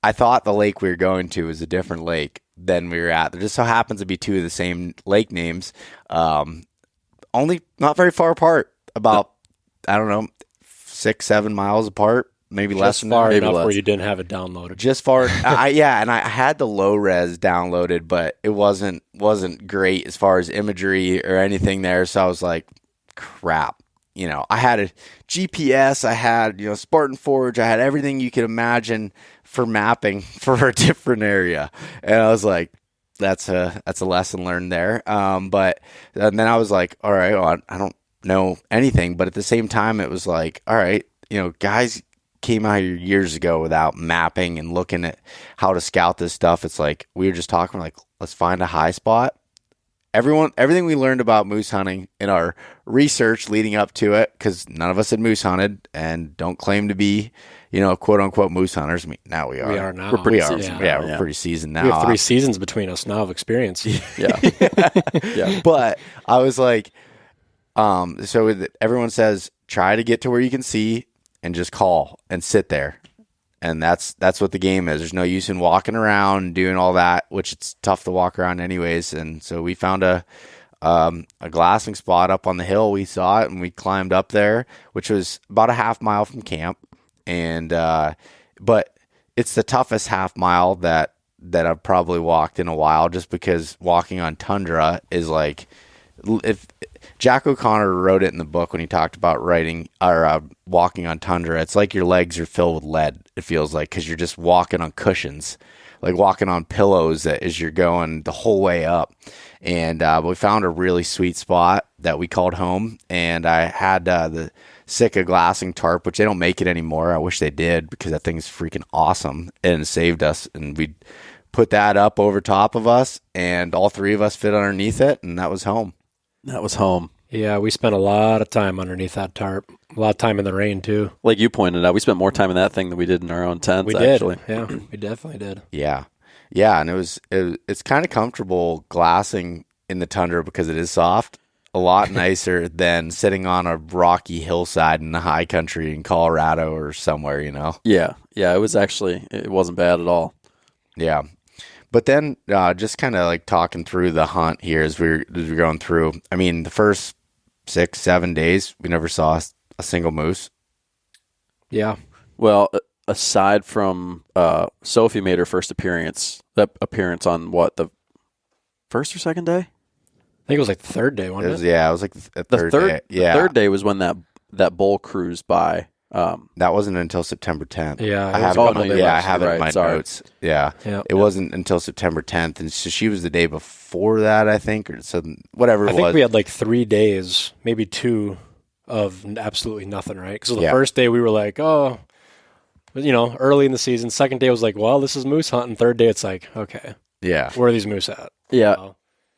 I thought the lake we were going to was a different lake than we were at. There just so happens to be two of the same lake names, only not very far apart, about, I don't know, 6-7 miles apart, maybe Just less than far that. enough where you didn't have it downloaded. Just far, and I had the low res downloaded, but it wasn't great as far as imagery or anything there. So I was like, crap. I had a GPS, I had Spartan Forge, I had everything you could imagine for mapping for a different area, and I was like, that's a lesson learned there. But and then I was like, all right, well, I don't know anything, but at the same time, it was like, all right, guys came out here years ago without mapping and looking at how to scout this stuff. It's like we were just talking, like, let's find a high spot. Everything we learned about moose hunting in our research leading up to it, because none of us had moose hunted and don't claim to be, quote unquote moose hunters. I mean, now we are. We are now. We're pretty seasoned. Yeah. We're pretty seasoned now. We have 3 seasons between us now of experience. Yeah. Yeah. But I was like, so everyone says, try to get to where you can see and just call and sit there. And that's what the game is. There's no use in walking around and doing all that, which it's tough to walk around anyways. And so we found a glassing spot up on the hill. We saw it and we climbed up there, which was about a half mile from camp. And but it's the toughest half mile that I've probably walked in a while, just because walking on tundra is like, if Jack O'Connor wrote it in the book when he talked about walking on tundra, it's like your legs are filled with lead. It feels like, because you're just walking on cushions, like walking on pillows as you're going the whole way up. And we found a really sweet spot that we called home, and I had the Sitka glassing tarp, which they don't make it anymore. I wish they did, because that thing's freaking awesome and it saved us. And we put that up over top of us, and all 3 of us fit underneath it, and that was home. That was home. Yeah, we spent a lot of time underneath that tarp. A lot of time in the rain, too. Like you pointed out, we spent more time in that thing than we did in our own tents, We did. actually. Yeah, we definitely did. Yeah. Yeah, and it's kind of comfortable glassing in the tundra because it is soft. A lot nicer than sitting on a rocky hillside in the high country in Colorado or somewhere, Yeah. Yeah, it wasn't bad at all. Yeah. But then just kind of like talking through the hunt here as we're going through. I mean, the first 6-7 days, we never saw a single moose. Yeah. Well, aside from Sophie made her first appearance on what, the first or second day? I think it was like the 3rd day, wasn't it? Yeah, it was like the third day. Yeah. The 3rd day was when that bull cruised by. That wasn't until September 10th. Yeah, I have it in my notes. Yeah. It wasn't until September 10th, and so she was the day before that, I think, or so whatever it was. I think we had like 3 days, maybe 2, of absolutely nothing, right? Because the first day we were like, oh, early in the season. Second day was like, well, this is moose hunting. 3rd day, it's like, okay, yeah, where are these moose at? Yeah.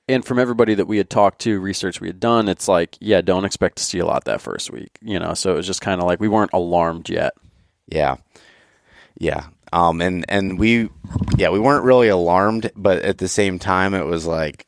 And from everybody that we had talked to, research we had done, it's like, don't expect to see a lot that first week, So it was just kind of like we weren't alarmed yet. Yeah, yeah. And we weren't really alarmed, but at the same time, it was like,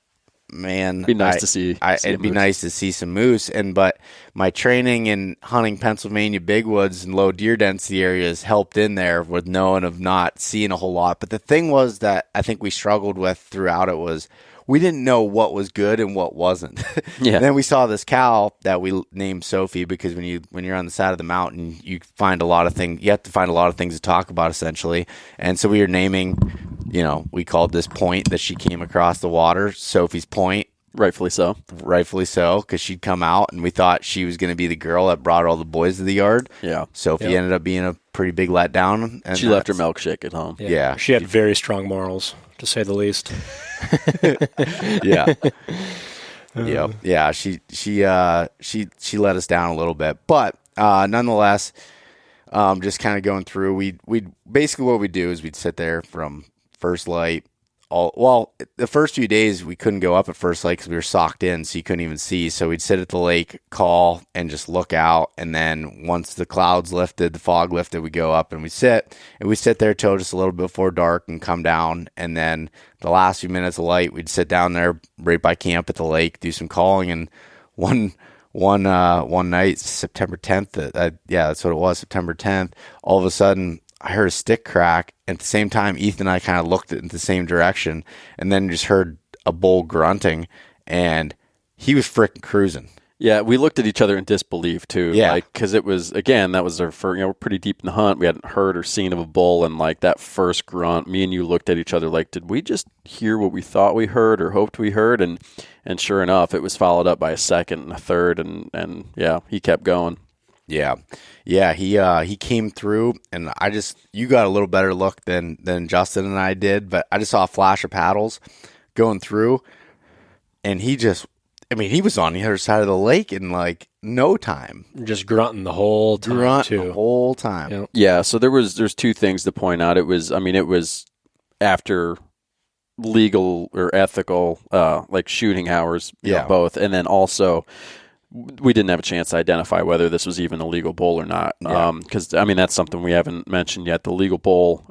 man, it'd be nice to see. It'd be nice to see some moose. But my training in hunting Pennsylvania big woods and low deer density areas helped in there with knowing of not seeing a whole lot. But the thing was that I think we struggled with throughout it was, we didn't know what was good and what wasn't. Yeah. And then we saw this cow that we named Sophie, because when you're on the side of the mountain, you find a lot of things. You have to find a lot of things to talk about, essentially. And so we were naming, we called this point that she came across the water Sophie's Point. Rightfully so, because she'd come out, and we thought she was going to be the girl that brought all the boys to the yard. Yeah. Sophie ended up being a pretty big letdown. And she left her milkshake at home. Yeah. She had very strong morals, to say the least. Yeah. Yeah. She let us down a little bit, but nonetheless, just kind of going through, we basically what we do is we'd sit there from first light. The first few days we couldn't go up at first light because we were socked in, so you couldn't even see. So we'd sit at the lake, call, and just look out. And then once the clouds lifted, the fog lifted, we go up and we sit there till just a little bit before dark and come down. And then the last few minutes of light, we'd sit down there right by camp at the lake, do some calling. And one night, September 10th, that's what it was, September 10th. All of a sudden, I heard a stick crack. At the same time, Ethan and I kind of looked in the same direction, and then just heard a bull grunting, and he was freaking cruising. Yeah, we looked at each other in disbelief too. Yeah, like because it was again that was our first. We're pretty deep in the hunt. We hadn't heard or seen of a bull, and like that first grunt, me and you looked at each other like, did we just hear what we thought we heard or hoped we heard? And sure enough, it was followed up by a second and a third, and yeah, he kept going. Yeah, he came through, and you got a little better look than Justin and I did, but I just saw a flash of paddles going through, and he was on the other side of the lake in like no time. Just grunting the whole time too. The whole time. Yep. Yeah, so there's two things to point out. It was after legal or ethical like shooting hours, you know, both, and then also we didn't have a chance to identify whether this was even a legal bull or not. Because that's something we haven't mentioned yet. The legal bull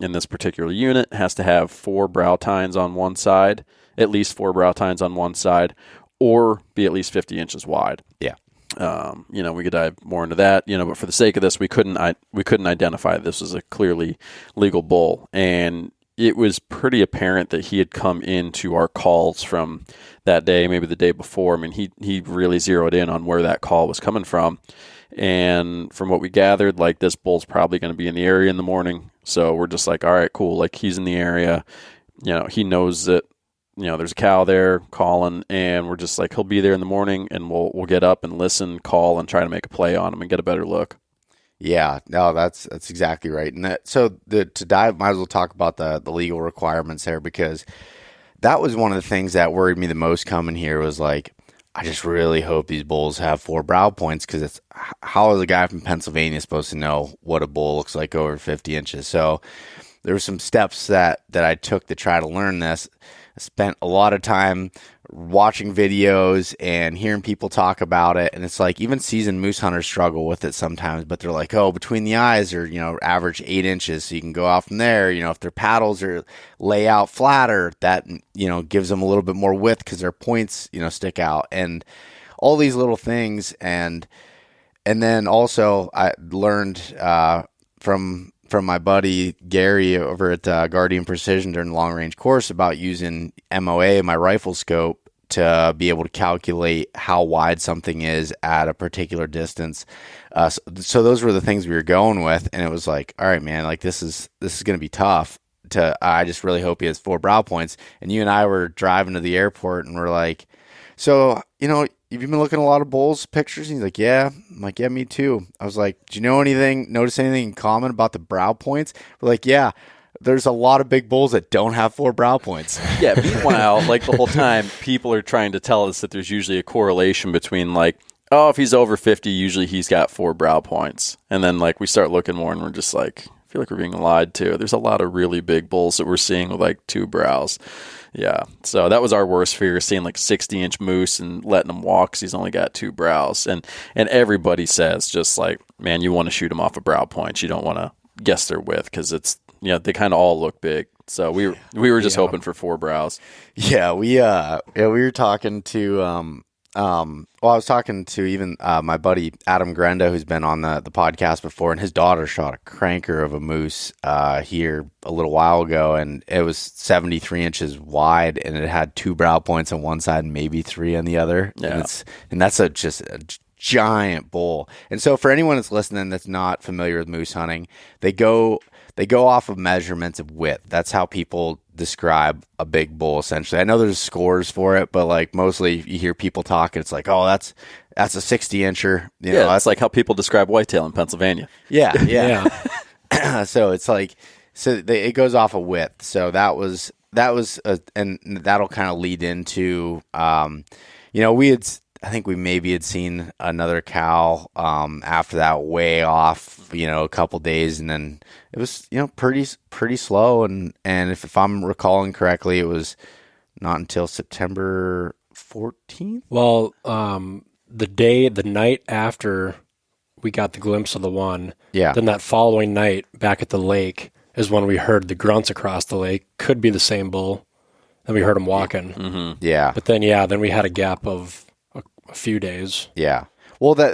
in this particular unit has to have 4 brow tines on one side, at least 4 brow tines on one side, or be at least 50 inches wide. Yeah. We could dive more into that, but for the sake of this, we couldn't identify this as a clearly legal bull. And it was pretty apparent that he had come into our calls from that day, maybe the day before. I mean, he really zeroed in on where that call was coming from. And from what we gathered, like, this bull's probably going to be in the area in the morning. So we're just like, all right, cool. Like, he's in the area. He knows that, there's a cow there calling, and we're just like, he'll be there in the morning, and we'll get up and listen, call, and try to make a play on him and get a better look. Yeah, no, that's exactly right. And to dive, might as well talk about the legal requirements there, because that was one of the things that worried me the most coming here. Was like, I just really hope these bulls have 4 brow points, because it's how is a guy from Pennsylvania supposed to know what a bull looks like over 50 inches? So there were some steps that I took to try to learn this. I spent a lot of time watching videos and hearing people talk about it, and it's like even seasoned moose hunters struggle with it sometimes, but they're like, oh, between the eyes are average 8 inches, so you can go out from there. If their paddles are lay out flatter, that gives them a little bit more width because their points stick out, and all these little things. And then also I learned from my buddy Gary over at Guardian Precision during the long range course about using MOA, my rifle scope, to be able to calculate how wide something is at a particular distance. So those were the things we were going with, and it was like, all right, man, like this is going to be tough. I just really hope he has 4 brow points. And you and I were driving to the airport, and we're like, so have you been looking at a lot of bulls pictures? And he's like, yeah. I'm like, yeah, me too. I was like, do you notice anything in common about the brow points? We're like, yeah, there's a lot of big bulls that don't have 4 brow points. Yeah, meanwhile, like the whole time, people are trying to tell us that there's usually a correlation between like, oh, if he's over 50, usually he's got 4 brow points. And then like we start looking more and we're just like, I feel like we're being lied to. There's a lot of really big bulls that we're seeing with like 2 brows. Yeah, so that was our worst fear, seeing like 60-inch moose and letting him walk because he's only got 2 brows. And everybody says just like, man, you want to shoot him off a brow point. You don't want to guess their width because it's, they kind of all look big. So we were just hoping for 4 brows. Yeah, we were talking to I was talking to even my buddy Adam Grenda, who's been on the podcast before, and his daughter shot a cranker of a moose here a little while ago, and it was 73 inches wide, and it had 2 brow points on one side and maybe 3 on the other. Yeah. And that's just a giant bull. And so for anyone that's listening that's not familiar with moose hunting, they go off of measurements of width. That's how people describe a big bull, essentially. I know there's scores for it, but like mostly you hear people talk, it's like, oh, that's a 60-incher. That's like how people describe whitetail in Pennsylvania. Yeah. So it's like, it goes off of width. So that was, and that'll kind of lead into, I think we maybe had seen another cow after that way off, a couple days, and then it was pretty slow, and if I'm recalling correctly, it was not until September 14th. Well, the night after we got the glimpse of the one, then that following night back at the lake is when we heard the grunts across the lake. Could be the same bull, and we heard him walking. Mm-hmm. Yeah, but then we had a gap of a few days. Yeah. Well, the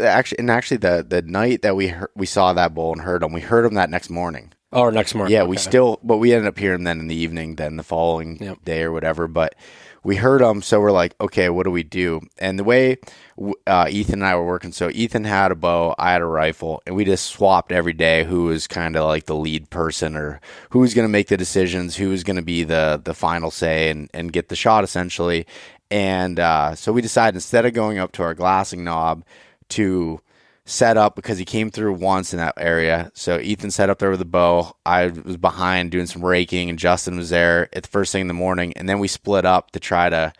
night that we saw that bull and heard him that next morning. or next morning. Yeah, okay. but we ended up hearing them then in the evening, then the following Yep. day or whatever. But we heard them, so we're like, okay, what do we do? And the way Ethan and I were working, so Ethan had a bow, I had a rifle, and we just swapped every day who was kind of like the lead person or who was going to make the decisions, who was going to be the final say and get the shot essentially. And so we decided instead of going up to our glassing knob to set up, because he came through once in that area. So Ethan set up there with the bow. I was behind doing some raking, and Justin was there at the first thing in the morning. And then we split up to try to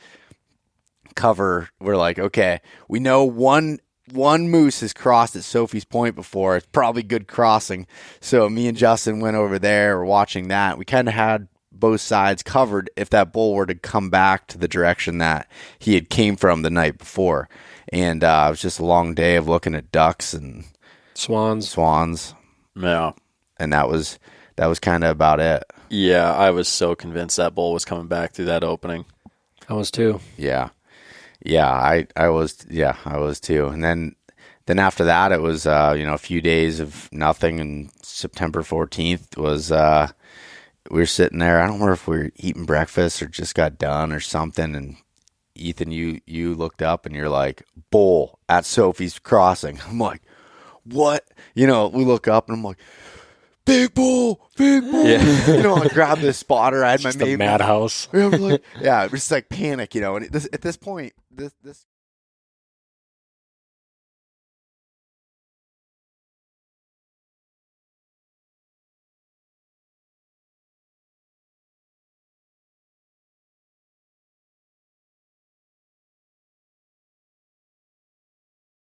cover. We're like, okay, we know one moose has crossed at Sophie's Point before. It's probably good crossing. So me and Justin went over there. We're watching that. We kind of had both sides covered if that bull were to come back to the direction that he had came from the night before. And it was just a long day of looking at ducks and Swans. Yeah. And that was kind of about it. Yeah, I was so convinced that bull was coming back through that opening. I was too. Yeah. I was too. And then after that, it was a few days of nothing. And September 14th was we were sitting there. I don't remember if we were eating breakfast or just got done or something. And Ethan, you looked up and you're like, bull at Sophie's Crossing. I'm like, what? We look up and I'm like, big bull. Yeah. I grabbed this spotter. I had Just my the madhouse. Like, yeah, it was just like panic, And at this point, this